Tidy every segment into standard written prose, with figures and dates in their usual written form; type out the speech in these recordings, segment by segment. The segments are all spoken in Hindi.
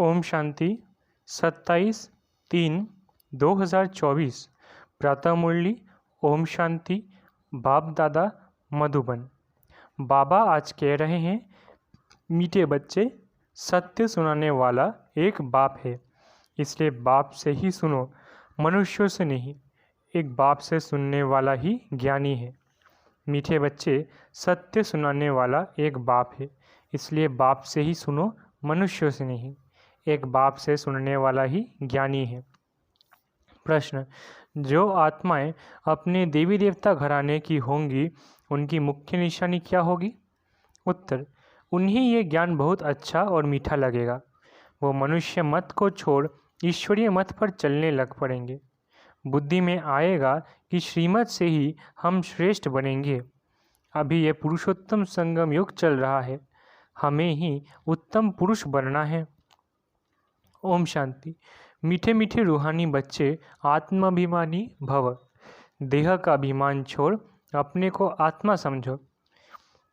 ओम शांति 27/3/2024 प्रातः मुरली। ओम शांति। बाप दादा मधुबन। बाबा आज कह रहे हैं, मीठे बच्चे, सत्य सुनाने वाला एक बाप है, इसलिए बाप से ही सुनो, मनुष्यों से नहीं। एक बाप से सुनने वाला ही ज्ञानी है। मीठे बच्चे, सत्य सुनाने वाला एक बाप है, इसलिए बाप से ही सुनो, मनुष्यों से नहीं। एक बाप से सुनने वाला ही ज्ञानी है। प्रश्न: जो आत्माएं अपने देवी देवता घराने की होंगी, उनकी मुख्य निशानी क्या होगी? उत्तर: उन्हें ये ज्ञान बहुत अच्छा और मीठा लगेगा। वो मनुष्य मत को छोड़ ईश्वरीय मत पर चलने लग पड़ेंगे। बुद्धि में आएगा कि श्रीमत से ही हम श्रेष्ठ बनेंगे। अभी यह पुरुषोत्तम संगम युग चल रहा है, हमें ही उत्तम पुरुष बनना है। ओम शांति। मीठे मीठे रूहानी बच्चे, आत्माभिमानी भव। देह का अभिमान छोड़ अपने को आत्मा समझो।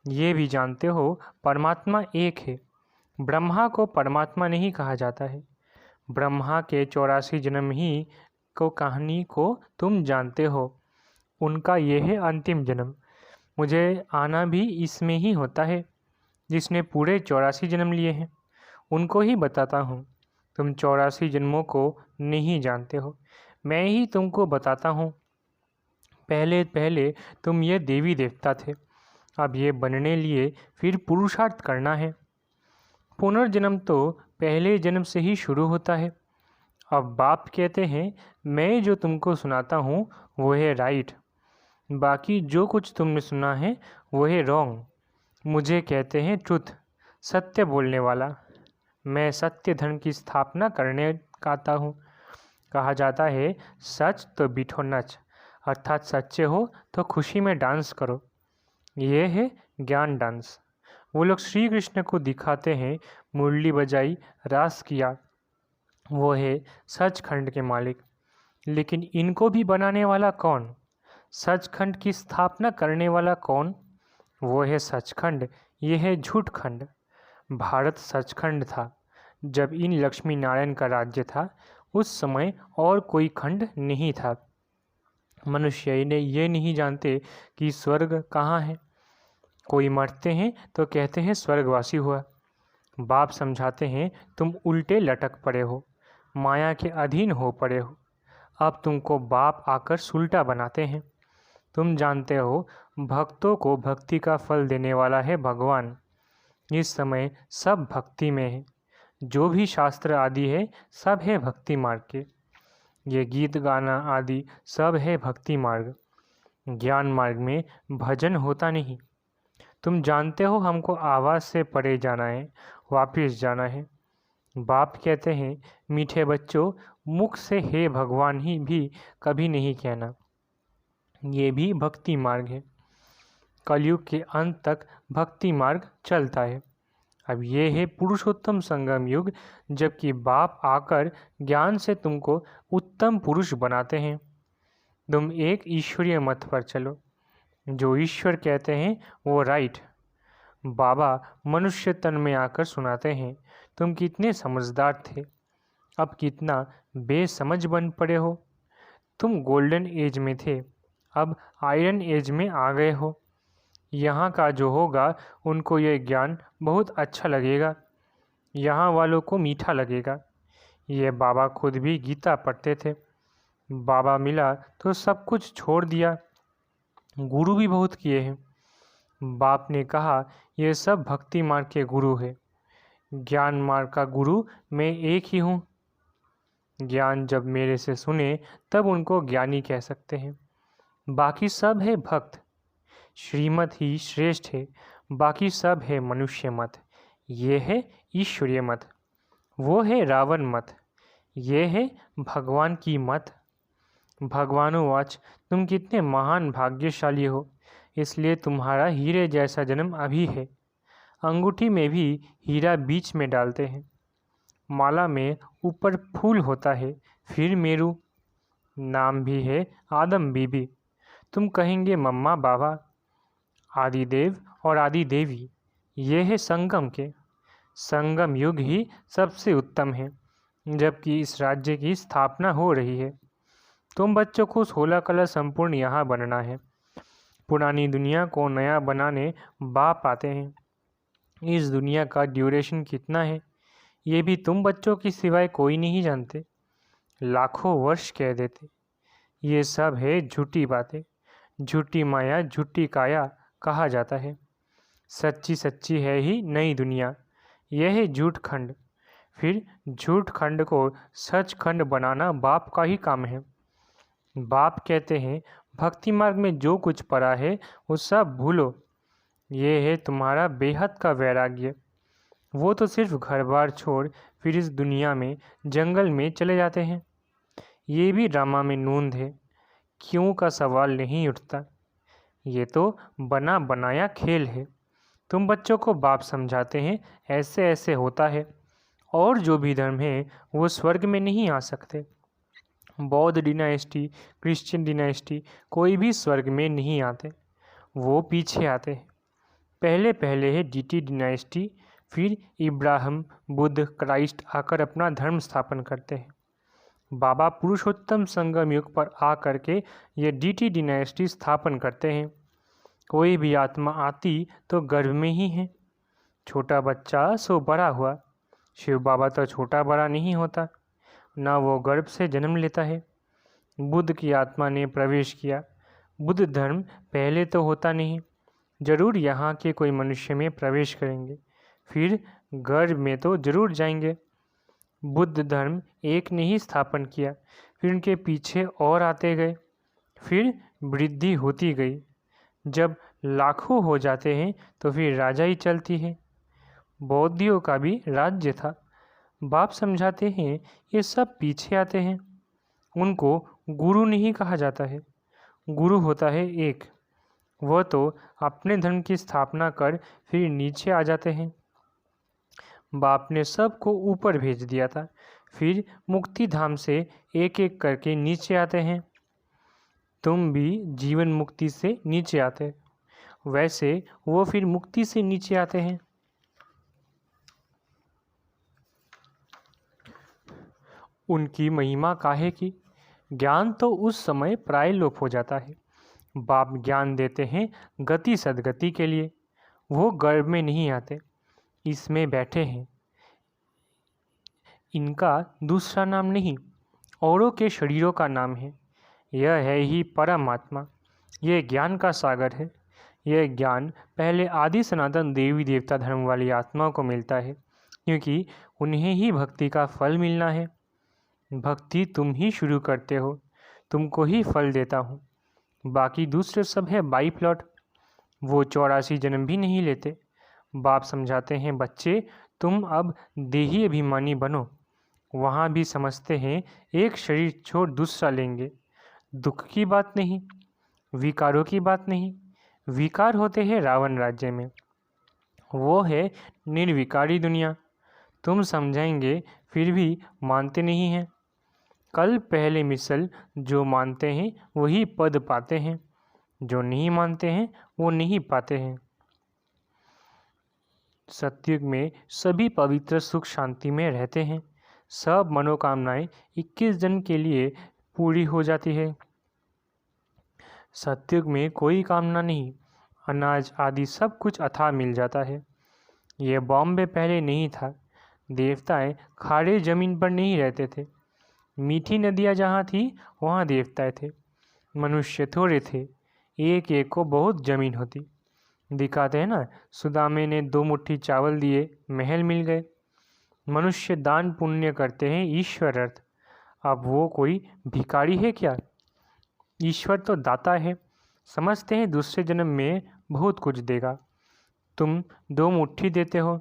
ये भी जानते हो परमात्मा एक है। ब्रह्मा को परमात्मा नहीं कहा जाता है। ब्रह्मा के 84 जन्म ही को कहानी को तुम जानते हो। उनका यह है अंतिम जन्म। मुझे आना भी इसमें ही होता है। जिसने पूरे 84 जन्म लिए हैं, उनको ही बताता हूँ। तुम 84 जन्मों को नहीं जानते हो, मैं ही तुमको बताता हूँ। पहले पहले तुम ये देवी देवता थे, अब ये बनने लिए फिर पुरुषार्थ करना है। पुनर्जन्म तो पहले जन्म से ही शुरू होता है। अब बाप कहते हैं, मैं जो तुमको सुनाता हूँ वो है राइट, बाकी जो कुछ तुमने सुना है वो है रॉन्ग। मुझे कहते हैं ट्रुथ, सत्य बोलने वाला। मैं सत्य धर्म की स्थापना करने आता हूँ। कहा जाता है, सच तो बिठो नच, अर्थात सच्चे हो तो खुशी में डांस करो। ये है ज्ञान डांस। वो लोग श्री कृष्ण को दिखाते हैं, मुरली बजाई, रास किया। वो है सचखंड के मालिक। लेकिन इनको भी बनाने वाला कौन? सचखंड की स्थापना करने वाला कौन? वो है सचखंड, ये है झूठ खंड। भारत सचखंड था। जब इन लक्ष्मी नारायण का राज्य था, उस समय और कोई खंड नहीं था। मनुष्य ने ये नहीं जानते कि स्वर्ग कहाँ है। कोई मरते हैं तो कहते हैं स्वर्गवासी हुआ। बाप समझाते हैं, तुम उल्टे लटक पड़े हो, माया के अधीन हो पड़े हो। अब तुमको बाप आकर सुलटा बनाते हैं। तुम जानते हो, भक्तों को भक्ति का फल देने वाला है भगवान। इस समय सब भक्ति में है। जो भी शास्त्र आदि है, सब है भक्ति मार्ग के। ये गीत गाना आदि सब है भक्ति मार्ग। ज्ञान मार्ग में भजन होता नहीं। तुम जानते हो, हमको आवाज़ से परे जाना है, वापिस जाना है। बाप कहते हैं, मीठे बच्चों, मुख से हे भगवान ही भी कभी नहीं कहना। ये भी भक्ति मार्ग है। कलयुग के अंत तक भक्ति मार्ग चलता है। अब ये है पुरुषोत्तम संगम युग, जबकि बाप आकर ज्ञान से तुमको उत्तम पुरुष बनाते हैं। तुम एक ईश्वरीय मत पर चलो। जो ईश्वर कहते हैं वो राइट। बाबा मनुष्य तन में आकर सुनाते हैं, तुम कितने समझदार थे, अब कितना बेसमझ बन पड़े हो। तुम गोल्डन एज में थे, अब आयरन एज में आ गए हो। यहाँ का जो होगा उनको यह ज्ञान बहुत अच्छा लगेगा, यहाँ वालों को मीठा लगेगा। ये बाबा खुद भी गीता पढ़ते थे। बाबा मिला तो सब कुछ छोड़ दिया। गुरु भी बहुत किए हैं। बाप ने कहा, ये सब भक्ति मार्ग के गुरु है। ज्ञान मार्ग का गुरु मैं एक ही हूँ। ज्ञान जब मेरे से सुने तब उनको ज्ञानी कह सकते हैं। बाकी सब है भक्त। श्रीमत ही श्रेष्ठ है, बाकी सब है मनुष्य मत। ये है ईश्वरीय मत, वो है रावण मत, ये है भगवान की मत। भगवानुवाच, तुम कितने महान भाग्यशाली हो, इसलिए तुम्हारा हीरे जैसा जन्म अभी है। अंगूठी में भी हीरा बीच में डालते हैं। माला में ऊपर फूल होता है, फिर मेरू। नाम भी है आदम बीबी। तुम कहेंगे मम्मा बाबा। आदिदेव और आदि देवी, ये है संगम के। संगम युग ही सबसे उत्तम है, जबकि इस राज्य की स्थापना हो रही है। तुम बच्चों को 16 कला संपूर्ण यहाँ बनना है। पुरानी दुनिया को नया बनाने बाप आते हैं। इस दुनिया का ड्यूरेशन कितना है ये भी तुम बच्चों की सिवाय कोई नहीं जानते। लाखों वर्ष कह देते। ये सब है झूठी बातें, झूठी माया, झूठी काया कहा जाता है। सच्ची सच्ची है ही नई दुनिया, यह है झूठ खंड। फिर झूठ खंड को सच खंड बनाना बाप का ही काम है। बाप कहते हैं भक्ति मार्ग में जो कुछ पड़ा है वो सब भूलो। ये है तुम्हारा बेहद का वैराग्य। वो तो सिर्फ घर बार छोड़ फिर इस दुनिया में जंगल में चले जाते हैं। ये भी ड्रामा में नूंद है, क्यों का सवाल नहीं उठता। ये तो बना बनाया खेल है। तुम बच्चों को बाप समझाते हैं ऐसे ऐसे होता है, और जो भी धर्म है वो स्वर्ग में नहीं आ सकते। बौद्ध डिनाइस्टी, क्रिश्चियन डिनाइस्टी कोई भी स्वर्ग में नहीं आते, वो पीछे आते हैं। पहले पहले है डीटी डिनाइस्टी, फिर इब्राहिम, बुद्ध, क्राइस्ट आकर अपना धर्म स्थापन करते हैं। बाबा पुरुषोत्तम संगम युग पर आकर के ये डीटी डिनाइस्टी स्थापन करते हैं। कोई भी आत्मा आती तो गर्भ में ही है। छोटा बच्चा सो बड़ा हुआ। शिव बाबा तो छोटा बड़ा नहीं होता, ना वो गर्भ से जन्म लेता है। बुद्ध की आत्मा ने प्रवेश किया। बुद्ध धर्म पहले तो होता नहीं, जरूर यहाँ के कोई मनुष्य में प्रवेश करेंगे, फिर गर्भ में तो जरूर जाएंगे। बुद्ध धर्म एक ने ही स्थापन किया, फिर उनके पीछे और आते गए, फिर वृद्धि होती गई। जब लाखों हो जाते हैं तो फिर राजा ही चलती है। बौद्धियों का भी राज्य था। बाप समझाते हैं ये सब पीछे आते हैं, उनको गुरु नहीं कहा जाता है। गुरु होता है एक, वह तो अपने धर्म की स्थापना कर फिर नीचे आ जाते हैं। बाप ने सबको ऊपर भेज दिया था, फिर मुक्ति धाम से एक एक करके नीचे आते हैं। तुम भी जीवन मुक्ति से नीचे आते, वैसे वो फिर मुक्ति से नीचे आते हैं। उनकी महिमा काहे की? ज्ञान तो उस समय प्राय लोप हो जाता है। बाप ज्ञान देते हैं गति सदगति के लिए। वो गर्भ में नहीं आते, इसमें बैठे हैं। इनका दूसरा नाम नहीं, औरों के शरीरों का नाम है। यह है ही परमात्मा। यह ज्ञान का सागर है। यह ज्ञान पहले आदि सनातन देवी देवता धर्म वाली आत्माओं को मिलता है, क्योंकि उन्हें ही भक्ति का फल मिलना है। भक्ति तुम ही शुरू करते हो, तुमको ही फल देता हूँ। बाकी दूसरे सब है बाई प्लॉट। वो 84 जन्म भी नहीं लेते। बाप समझाते हैं बच्चे तुम अब देही अभिमानी बनो। वहाँ भी समझते हैं एक शरीर छोड़ दूसरा लेंगे। दुख की बात नहीं, विकारों की बात नहीं। विकार होते हैं रावण राज्य में, वो है निर्विकारी दुनिया। तुम समझाएंगे फिर भी मानते नहीं हैं। कल पहले मिसल जो मानते हैं वही पद पाते हैं, जो नहीं मानते हैं वो नहीं पाते हैं। सतयुग में सभी पवित्र सुख शांति में रहते हैं। सब मनोकामनाएं 21 जन के लिए पूरी हो जाती है। सतयुग में कोई कामना नहीं, अनाज आदि सब कुछ अथाह मिल जाता है। यह बॉम्बे पहले नहीं था। देवताएं खाड़े जमीन पर नहीं रहते थे। मीठी नदियाँ जहाँ थी वहाँ देवताएं थे। मनुष्य थोड़े थे, एक एक को बहुत जमीन होती। दिखाते हैं ना, सुदामे ने 2 मुट्ठी चावल दिए, महल मिल गए। मनुष्य दान पुण्य करते हैं ईश्वर अर्थ। अब वो कोई भिखारी है क्या? ईश्वर तो दाता है। समझते हैं दूसरे जन्म में बहुत कुछ देगा। तुम 2 मुट्ठी देते हो,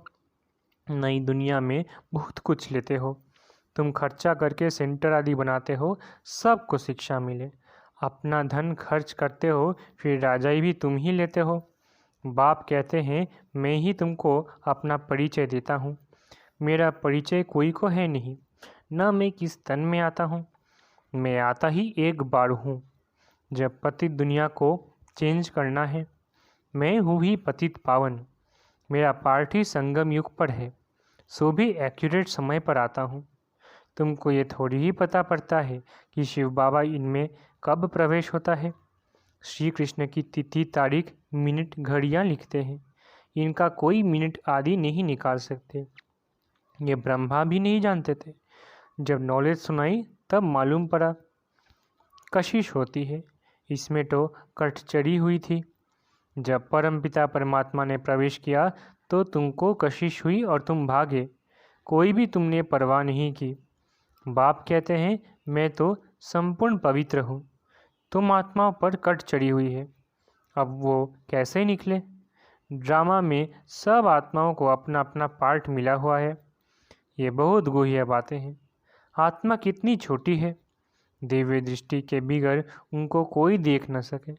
नई दुनिया में बहुत कुछ लेते हो। तुम खर्चा करके सेंटर आदि बनाते हो, सबको शिक्षा मिले। अपना धन खर्च करते हो, फिर राजाई भी तुम ही लेते हो। बाप कहते हैं मैं ही तुमको अपना परिचय देता हूँ। मेरा परिचय कोई को है नहीं, न मैं किस तन में आता हूँ। मैं आता ही एक बार हूँ, जब पतित दुनिया को चेंज करना है। मैं हूँ ही पतित पावन। मेरा पार्टी संगम युग पर है। सो भी एक्यूरेट समय पर आता हूँ। तुमको ये थोड़ी ही पता पड़ता है कि शिव बाबा इनमें कब प्रवेश होता है। श्री कृष्ण की तिथि, तारीख, मिनट, घड़ियाँ लिखते हैं। इनका कोई मिनट आदि नहीं निकाल सकते। ये ब्रह्मा भी नहीं जानते थे। जब नॉलेज सुनाई तब मालूम पड़ा कशिश होती है। इसमें तो कटचरी हुई थी। जब परमपिता परमात्मा ने प्रवेश किया तो तुमको कशिश हुई और तुम भागे। कोई भी तुमने परवाह नहीं की। बाप कहते हैं मैं तो संपूर्ण पवित्र हूँ, तुम आत्माओं पर कट चढ़ी हुई है। अब वो कैसे निकले? ड्रामा में सब आत्माओं को अपना अपना पार्ट मिला हुआ है। ये बहुत गुह्य बातें हैं। आत्मा कितनी छोटी है, दिव्य दृष्टि के बिगड़ उनको कोई देख न सके।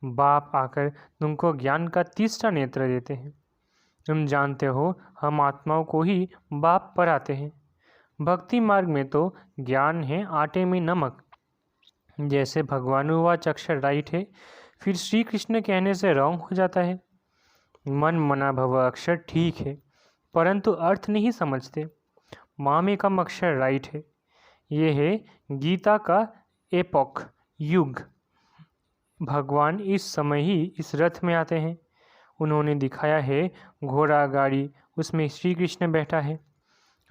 बाप आकर तुमको ज्ञान का तीसरा नेत्र देते हैं। तुम जानते हो हम आत्माओं को ही बाप पर आते हैं। भक्ति मार्ग में तो ज्ञान है आटे में नमक। जैसे भगवानुवाच अक्षर राइट है, फिर श्री कृष्ण कहने से रॉन्ग हो जाता है। मन मना भव अक्षर ठीक है, परंतु अर्थ नहीं समझते। मामेकम अक्षर राइट है। ये है गीता का एपोक, युग। भगवान इस समय ही इस रथ में आते हैं। उन्होंने दिखाया है घोड़ा गाड़ी, उसमें श्री कृष्ण बैठा है।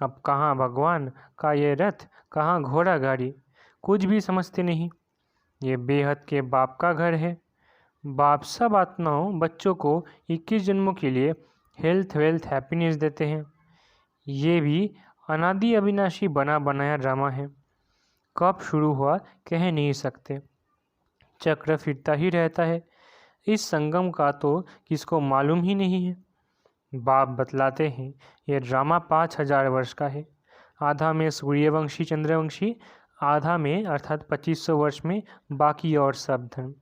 अब कहाँ भगवान का ये रथ, कहाँ घोड़ा गाड़ी, कुछ भी समझते नहीं। ये बेहद के बाप का घर है। बाप सब आत्माओं बच्चों को 21 जन्मों के लिए हेल्थ वेल्थ हैप्पीनेस देते हैं। ये भी अनादि अविनाशी बना बनाया ड्रामा है। कब शुरू हुआ कह नहीं सकते। चक्र फिरता ही रहता है। इस संगम का तो किसको मालूम ही नहीं है। बाप बतलाते हैं यह ड्रामा 5000 वर्ष का है। आधा में सूर्यवंशी चंद्रवंशी, आधा में अर्थात 2500 वर्ष में बाकी और सब धर्म।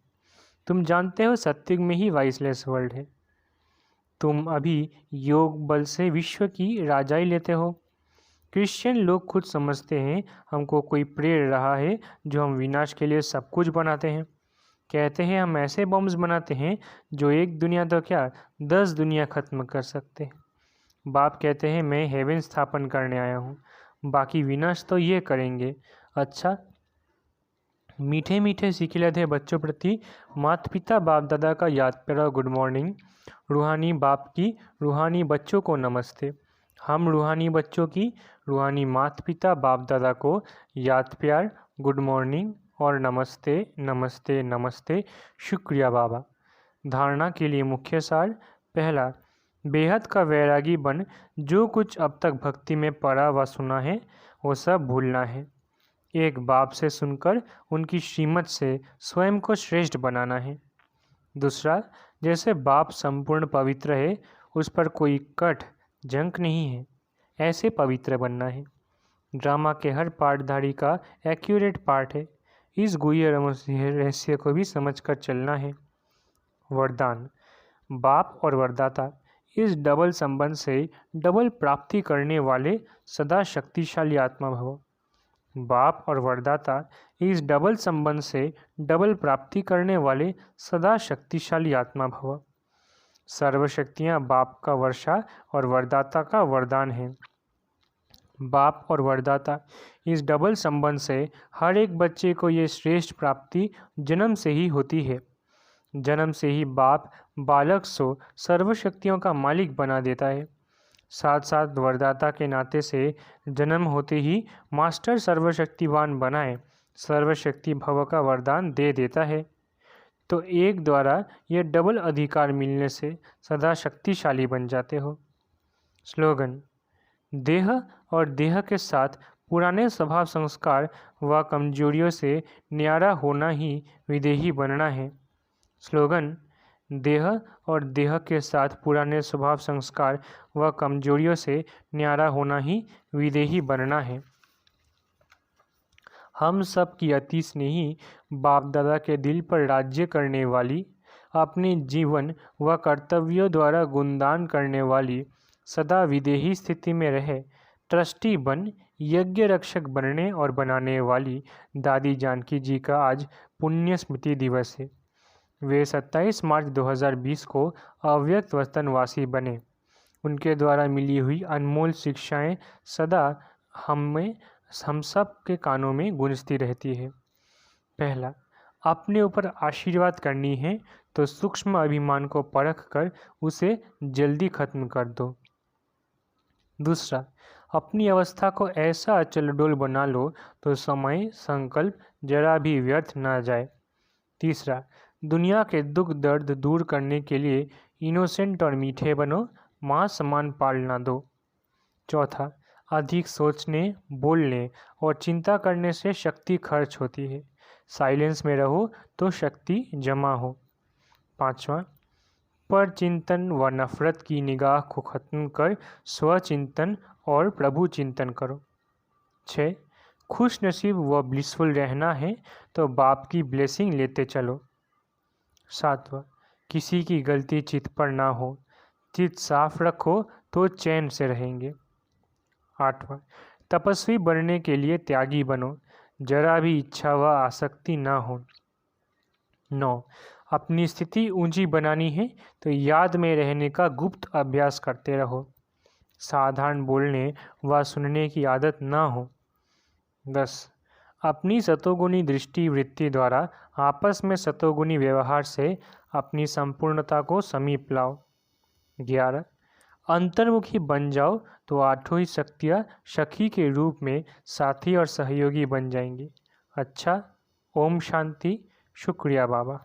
तुम जानते हो सत्युग में ही वाइसलेस वर्ल्ड है। तुम अभी योग बल से विश्व की राजाई लेते हो। क्रिश्चियन लोग खुद समझते हैं हमको कोई प्रेर रहा है जो हम विनाश के लिए सब कुछ बनाते हैं। कहते हैं हम ऐसे बॉम्ब्स बनाते हैं जो एक दुनिया तो क्या 10 दुनिया ख़त्म कर सकते हैं। बाप कहते हैं मैं हेवन स्थापन करने आया हूँ, बाकी विनाश तो ये करेंगे। अच्छा, मीठे मीठे सिखिलते बच्चों प्रति माता पिता बाप दादा का याद करो गुड मॉर्निंग। रूहानी बाप की रूहानी बच्चों को नमस्ते। हम रूहानी बच्चों की रूहानी माता पिता बाप दादा को याद प्यार गुड मॉर्निंग और नमस्ते नमस्ते नमस्ते। शुक्रिया बाबा। धारणा के लिए मुख्य सार। पहला, बेहद का वैरागी बन जो कुछ अब तक भक्ति में पढ़ा व सुना है वो सब भूलना है। एक बाप से सुनकर उनकी श्रीमत से स्वयं को श्रेष्ठ बनाना है। दूसरा, जैसे बाप संपूर्ण पवित्र है, उस पर कोई कट जंक नहीं है, ऐसे पवित्र बनना है। ड्रामा के हर पार्टधारी का एक्यूरेट पार्ट है। इस गुह्य रहस्य को भी समझकर चलना है। वरदान। बाप और वरदाता इस डबल संबंध से डबल प्राप्ति करने वाले सदा शक्तिशाली आत्मा भव। बाप और वरदाता इस डबल संबंध से डबल प्राप्ति करने वाले सदा शक्तिशाली आत्मा भव। सर्वशक्तियाँ बाप का वर्षा और वरदाता का वरदान है। बाप और वरदाता इस डबल संबंध से हर एक बच्चे को ये श्रेष्ठ प्राप्ति जन्म से ही होती है। जन्म से ही बाप बालक को सर्वशक्तियों का मालिक बना देता है। साथ साथ वरदाता के नाते से जन्म होते ही मास्टर सर्वशक्तिवान बनाए सर्वशक्ति भव का वरदान दे देता है। तो एक द्वारा यह डबल अधिकार मिलने से सदा शक्तिशाली बन जाते हो। स्लोगन। देह और देह के साथ पुराने स्वभाव संस्कार व कमजोरियों से न्यारा होना ही विदेही बनना है। स्लोगन। देह और देह के साथ पुराने स्वभाव संस्कार व कमजोरियों से न्यारा होना ही विदेही बनना है। हम सब की अति स्नेही बाप दादा के दिल पर राज्य करने वाली, अपने जीवन व कर्तव्यों द्वारा गुणदान करने वाली, सदा विदेही स्थिति में रहे ट्रस्टी बन यज्ञ रक्षक बनने और बनाने वाली दादी जानकी जी का आज पुण्य स्मृति दिवस है। वे 27 मार्च 2020 को अव्यक्त वतनवासी बने। उनके द्वारा मिली हुई अनमोल शिक्षाएं सदा हम सब के कानों में गूंजती रहती है। पहला, अपने ऊपर आशीर्वाद करनी है तो सूक्ष्म अभिमान को परख कर उसे जल्दी खत्म कर दो। दूसरा, अपनी अवस्था को ऐसा अचल डोल बना लो तो समय संकल्प जरा भी व्यर्थ ना जाए। तीसरा, दुनिया के दुख दर्द दूर करने के लिए इनोसेंट और मीठे बनो, माँ समान पाल ना दो। चौथा, अधिक सोचने, बोलने और चिंता करने से शक्ति खर्च होती है। साइलेंस में रहो तो शक्ति जमा हो। पांचवा, पर चिंतन व नफरत की निगाह को खत्म कर स्वचिंतन और प्रभु चिंतन करो। 6. खुश नसीब व ब्लिसफुल रहना है तो बाप की ब्लेसिंग लेते चलो। 7वां, किसी की गलती चित पर ना हो, चित साफ रखो तो चैन से रहेंगे। 8वां, तपस्वी बनने के लिए त्यागी बनो, जरा भी इच्छा व आसक्ति ना हो। 9. अपनी स्थिति ऊंची बनानी है तो याद में रहने का गुप्त अभ्यास करते रहो, साधारण बोलने व सुनने की आदत ना हो। 10. अपनी सतोगुणी दृष्टि वृत्ति द्वारा आपस में सतोगुणी व्यवहार से अपनी संपूर्णता को समीप लाओ। 11. अंतर्मुखी बन जाओ तो आठों ही शक्तियाँ सखी के रूप में साथी और सहयोगी बन जाएंगी। अच्छा, ओम शांति। शुक्रिया बाबा।